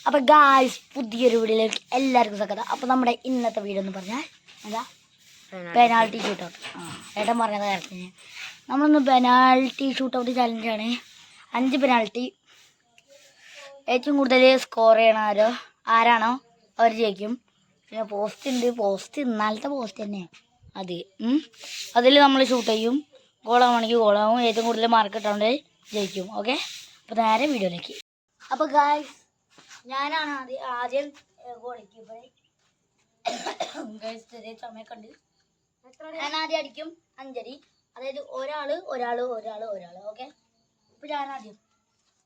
അപ്പോൾ ഗായ്സ് പുതിയൊരു വീഡിയോയിലേക്ക് എല്ലാവർക്കും സ്വാഗതം. അപ്പോൾ നമ്മുടെ ഇന്നത്തെ വീഡിയോ എന്ന് പറഞ്ഞാൽ എന്താ പെനാൽറ്റി ഷൂട്ട് ഔട്ട്. ഏട്ടൻ പറഞ്ഞത് കാര്യത്തിന് നമ്മളിന്ന് പെനാൽറ്റി ഷൂട്ട് ഔട്ട് ചാലഞ്ചാണ്. 5 പെനാൽറ്റി ഏറ്റവും കൂടുതൽ സ്കോർ ചെയ്യണ ആരാണോ അവർ ജയിക്കും. പിന്നെ പോസ്റ്റ് ഇന്നാലത്തെ പോസ്റ്റ് തന്നെ അതിൽ നമ്മൾ ഷൂട്ട് ചെയ്യും. ഗോളാവണമെങ്കിൽ ഗോളാവും. ഏറ്റവും കൂടുതൽ മാർക്ക് ഇട്ടുകൊണ്ട് ജയിക്കും. ഓക്കെ, അപ്പോൾ നേരെ വീഡിയോയിലേക്ക്. അപ്പോൾ ഗായ്സ് ഞാനാണ് ആദ്യം ഗോൾ കീപ്പർ. ചെറിയ ചുമയൊക്കെ ഉണ്ട്. ഞാൻ ആദ്യം അടിക്കും 5 അടി. അതായത് ഒരാള്. ഓക്കെ, അപ്പോൾ ഞാൻ ആദ്യം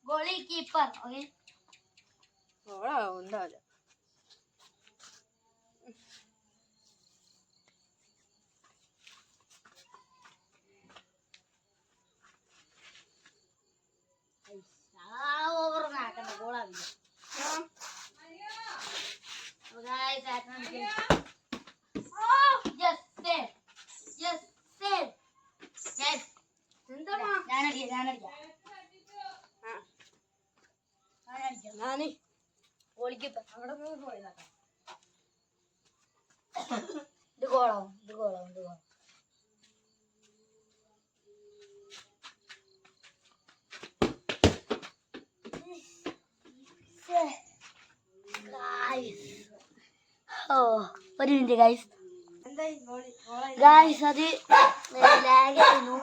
ഗോൾ കീപ്പർ. ഓക്കെ, ഓവറൊന്നും ആക്കണ്ട, ഗോളാവില്ല. ഇത് ഗോളാവും. ഒരു മിനിറ്റ് ഗൈസ്, അത് ലാഗായിരുന്നു.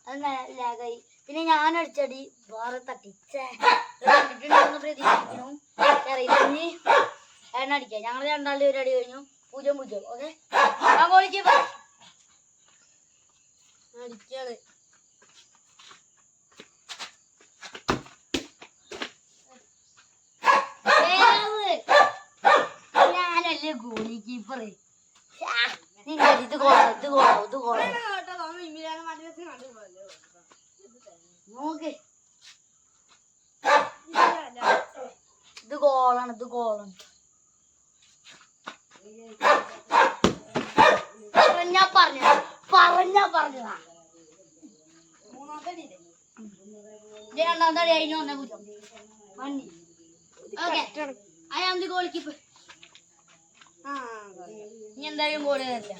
അത് ലാഗായി. പിന്നെ ഞാൻ അടിച്ചടി വേറെ തട്ടിട്ടുണ്ടെന്ന് പ്രതീക്ഷിക്കുന്നു. അറിയില്ല, എണ്ണ അടിക്കാം. ഞങ്ങൾ രണ്ടാളുടെ ഒരു അടി കഴിഞ്ഞു. 0-0. ഓക്കെ, ഞാൻ ഗോളിക്ക് അടിക്കാണ്. ഞാനല്ലേ ഗോളി കീപ്പർ. ഇത് നോക്ക്, ഇത് ഗോളാണ്. പറഞ്ഞതാ. രണ്ടാമത്തെ അടി കഴിഞ്ഞു. 1-0. Okay, I am the goalkeeper. ഇനി എന്തായാലും ഗോളി തരില്ല.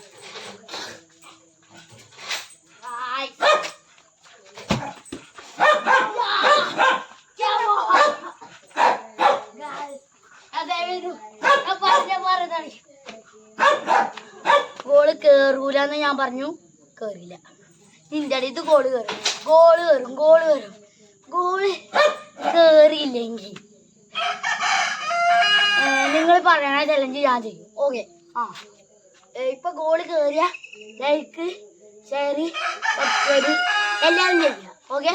ഗോള് കേറൂലെന്ന് ഞാൻ പറഞ്ഞു, കേറില്ല. നിന്റെ അടി ഇത് ഗോള് കയറും. ഗോള് കേറിയില്ലെങ്കിൽ നിങ്ങൾ പറയണ ചലഞ്ച് ഞാൻ ചെയ്യും. ഓക്കെ, ഇപ്പൊ ഗോള് കേറിയ ലൈക്ക്, ഷെയർ, സബ്സ്ക്രൈബ് എല്ലാവരും ചെയ്യാം. ഓക്കെ,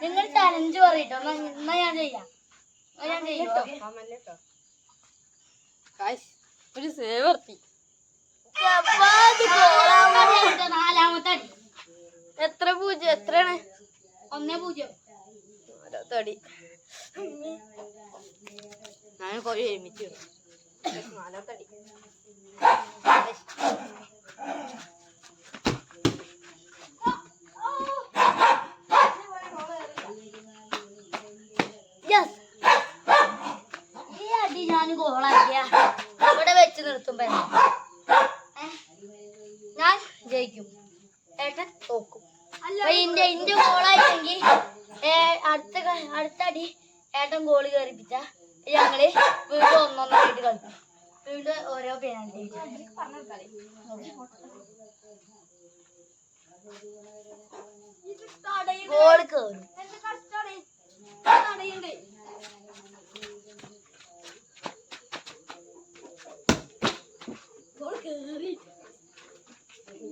നിങ്ങൾ ചലഞ്ച് പറയട്ടോ. എന്നാ ഞാൻ ചെയ്യാം. ഒരു സേവർത്തി. നാലാമത്തെ അടി. എത്ര 0? എത്രയാണ്? 1-0. ഓരോത്തടി ഞാൻ കുറേ ഒരുമിച്ച്. 4-ാമത്തടി. ഈ അടി ഞാൻ ഗോളാക്കിയ ഇവിടെ വെച്ച് നിർത്തുമ്പോ ഞാൻ ജയിക്കും, ഏട്ടൻ തോക്കും. ഇന്റെ ഗോളായിട്ടെങ്കിൽ അടുത്ത അടി ഏട്ടൻ ഗോള് കയറിപ്പിച്ച ഞങ്ങള് വീണ്ടും 1-1 കളിക്കും. വീണ്ടും ഓരോ പെനാൽറ്റി ഗോള് കയറും.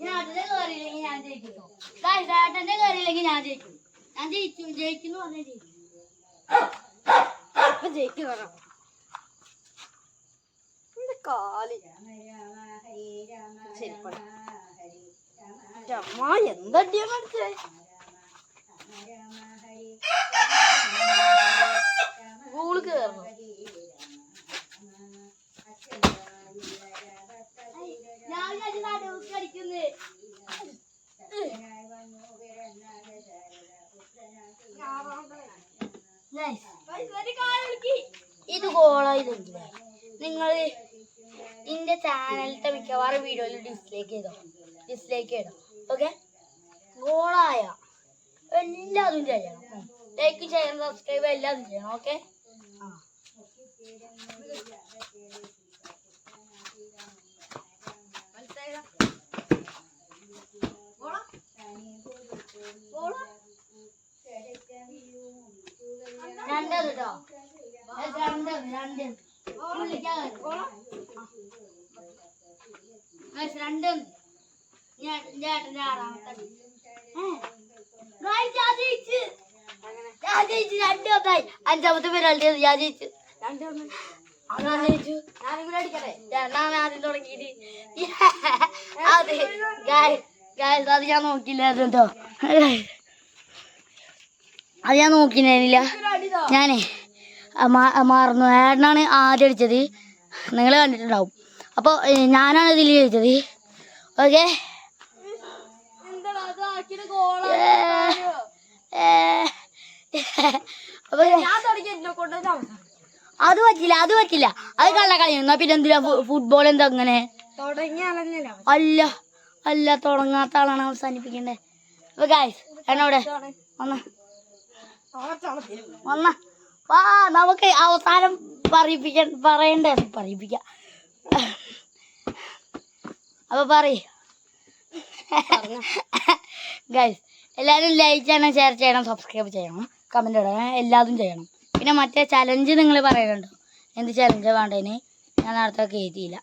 ഏട്ടന്റെ കയറിയില്ലെങ്കിൽ ഞാൻ ജയിക്കുന്നു. ഏട്ടന്റെ കയറിയില്ലെങ്കിൽ ഞാൻ ജയിക്കും. ജയിക്കുന്നു പറഞ്ഞാൽ ജയിക്കും. കാല് എന്തടിയാണ് അടിച്ചേ? ഗോള് കേറണം. ഞാൻ ഗോളായില്ലെങ്കിലേ നിങ്ങൾ എന്റെ ചാനലിലത്തെ മിക്കവാറും വീഡിയോയിൽ ഡിസ്ലൈക്ക് ചെയ്തോ ഓക്കെ. ഗോളായ എല്ലാതും ചെയ്യണം, ലൈക്ക് ചെയ്യണം, സബ്സ്ക്രൈബ് എല്ലാതും ചെയ്യണം ഓക്കെ. അഞ്ചാമത്തെ പെനാൽറ്റി ഞാൻ ജയിച്ചു. ആദ്യം തുടങ്ങിയിട്ട് അത് അത് ഞാൻ നോക്കില്ലായിരുന്നു കേട്ടോ. അത് ഞാൻ നോക്കിയില്ല, ഞാനേ മറന്നു. ഏട്ടനാണ് ആദ്യം അടിച്ചത്, നിങ്ങൾ കണ്ടിട്ടുണ്ടാവും. അപ്പോൾ ഞാനാണ് ഇതിൽ ജയിച്ചത് ഓക്കെ. അപ്പൊ അത് പറ്റില്ല, അത് കള്ളക്കളിയാണ്. പിന്നെ എന്തിനാ ഫുട്ബോൾ എന്താ അങ്ങനെ? അല്ല തുടങ്ങാത്ത ആളാണ് അവസാനിപ്പിക്കണ്ടേ. അപ്പൊ ഗായ്സ് എന്നോടെ വന്ന വാ, നമുക്ക് അവസാനം പറയിപ്പിക്കാം. അപ്പൊ ഗായ്സ് എല്ലാവരും ലൈക്ക് ചെയ്യണം, ഷെയർ ചെയ്യണം, സബ്സ്ക്രൈബ് ചെയ്യണം, കമന്റ് ഇടണം, എല്ലാതും ചെയ്യണം. പിന്നെ മറ്റേ ചലഞ്ച് നിങ്ങൾ പറയുന്നുണ്ടോ, എന്ത് ചലഞ്ച് വേണ്ടതിന് ഞാൻ നേരത്തെ എഴുതിയില്ല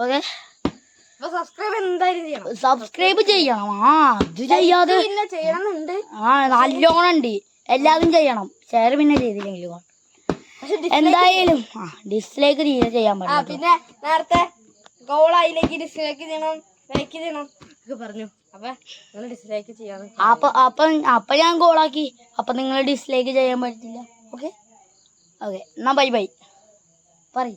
ഓക്കെ. സബ്സ്ക്രൈബ് ചെയ്യണം. അത് ചെയ്യാതെ നല്ലോണം ഉണ്ട്, എല്ലാതും ചെയ്യണം. ഷെയർ പിന്നെ ചെയ്തില്ലെങ്കിലും എന്തായാലും ഡിസ്ലൈക്ക് തീരെ ചെയ്യാൻ പാടില്ല. പിന്നെ നേരത്തെ ഗോളായിലേക്ക് ഡിസ്ലൈക്ക് ചെയ്യണം, ലൈക്ക് ചെയ്യണം പറഞ്ഞു. അപ്പൊ ഡിസ്ലൈക്ക് ചെയ്യാം. അപ്പൊ ഞാൻ ഗോളാക്കി, അപ്പൊ നിങ്ങൾ ഡിസ്ലൈക്ക് ചെയ്യാൻ പറ്റില്ല ഓക്കെ. എന്നാ ബൈ ബൈ. ബൈ.